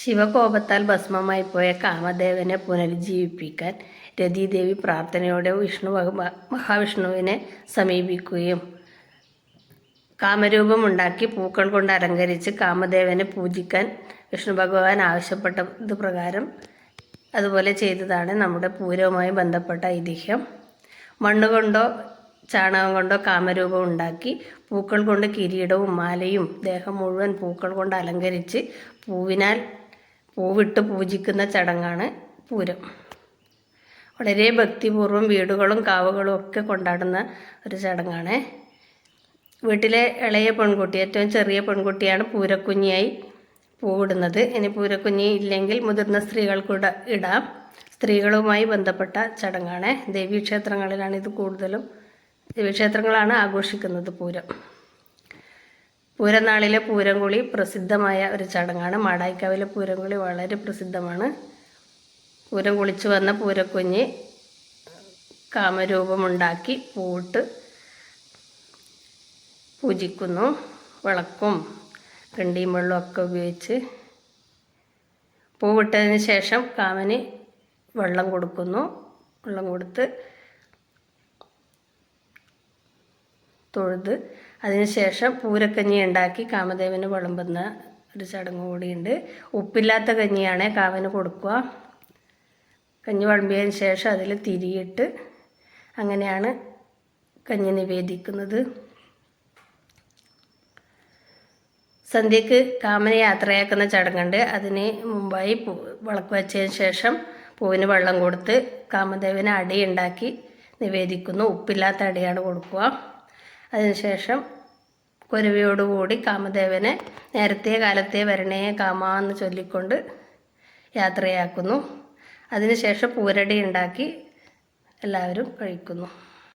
ശിവകോപത്താൽ ഭസ്മമായി പോയ കാമദേവനെ പുനരുജ്ജീവിപ്പിക്കാൻ രതീദേവി പ്രാർത്ഥനയോടെ മഹാവിഷ്ണുവിനെ സമീപിക്കുകയും കാമരൂപമുണ്ടാക്കി പൂക്കൾ കൊണ്ട് അലങ്കരിച്ച് കാമദേവനെ പൂജിക്കാൻ വിഷ്ണു ഭഗവാൻ ആവശ്യപ്പെട്ടത് പ്രകാരം അതുപോലെ ചെയ്തതാണ് നമ്മുടെ പൂരവുമായി ബന്ധപ്പെട്ട ഐതിഹ്യം. മണ്ണുകൊണ്ടോ ചാണകം കൊണ്ടോ കാമരൂപം ഉണ്ടാക്കി പൂക്കൾ കൊണ്ട് കിരീടവും മാലയും ദേഹം മുഴുവൻ പൂക്കൾ കൊണ്ട് അലങ്കരിച്ച് പൂവിട്ട് പൂജിക്കുന്ന ചടങ്ങാണ് പൂരം. വളരെ ഭക്തിപൂർവ്വം വീടുകളും കാവുകളും ഒക്കെ കൊണ്ടാടുന്ന ഒരു ചടങ്ങാണ്. വീട്ടിലെ ഇളയ പെൺകുട്ടി, ഏറ്റവും ചെറിയ പെൺകുട്ടിയാണ് പൂരക്കുഞ്ഞിയായി പൂവിടുന്നത്. ഇനി പൂരക്കുഞ്ഞി ഇല്ലെങ്കിൽ മുതിർന്ന സ്ത്രീകൾക്കൂടെ ഇടാം. സ്ത്രീകളുമായി ബന്ധപ്പെട്ട ചടങ്ങാണ്. ദേവീക്ഷേത്രങ്ങളിലാണ് ഇത് കൂടുതലും. ദേവീക്ഷേത്രങ്ങളാണ് ആഘോഷിക്കുന്നത് പൂരം. പൂരനാളിലെ പൂരംകുളി പ്രസിദ്ധമായ ഒരു ചടങ്ങാണ്. മാടായിക്കാവിലെ പൂരംകുളി വളരെ പ്രസിദ്ധമാണ്. പൂരം കുളിച്ചു വന്ന പൂരക്കുഞ്ഞ് കാമരൂപമുണ്ടാക്കി പൂവിട്ട് പൂജിക്കുന്നു. വിളക്കും കണ്ടിയും വെള്ളവും ഒക്കെ ഉപയോഗിച്ച് പൂവിട്ടതിന് ശേഷം കാമന് വെള്ളം കൊടുക്കുന്നു. വെള്ളം കൊടുത്ത് തൊഴുത് അതിനുശേഷം പൂരക്കഞ്ഞി ഉണ്ടാക്കി കാമദേവന് വിളമ്പുന്ന ഒരു ചടങ്ങ് കൂടിയുണ്ട്. ഉപ്പില്ലാത്ത കഞ്ഞിയാണ് കാമന് കൊടുക്കുക. കഞ്ഞി വിളമ്പിയതിന് ശേഷം അതിൽ തിരിയിട്ട് അങ്ങനെയാണ് കഞ്ഞി നിവേദിക്കുന്നത്. സന്ധ്യക്ക് കാമനെ യാത്രയാക്കുന്ന ചടങ്ങുണ്ട്. അതിന് മുമ്പായി വിളക്ക് വെച്ചതിന് ശേഷം പൂവിന് വെള്ളം കൊടുത്ത് കാമദേവന് അടിയുണ്ടാക്കി നിവേദിക്കുന്നു. ഉപ്പില്ലാത്ത അടിയാണ് കൊടുക്കുക. അതിനുശേഷം കുരവയോടുകൂടി കാമദേവനെ നേരത്തെ കാലത്തെ വരണേ കാമ എന്ന് ചൊല്ലിക്കൊണ്ട് യാത്രയാക്കുന്നു. അതിനുശേഷം പൂരടി ഉണ്ടാക്കി എല്ലാവരും കഴിക്കുന്നു.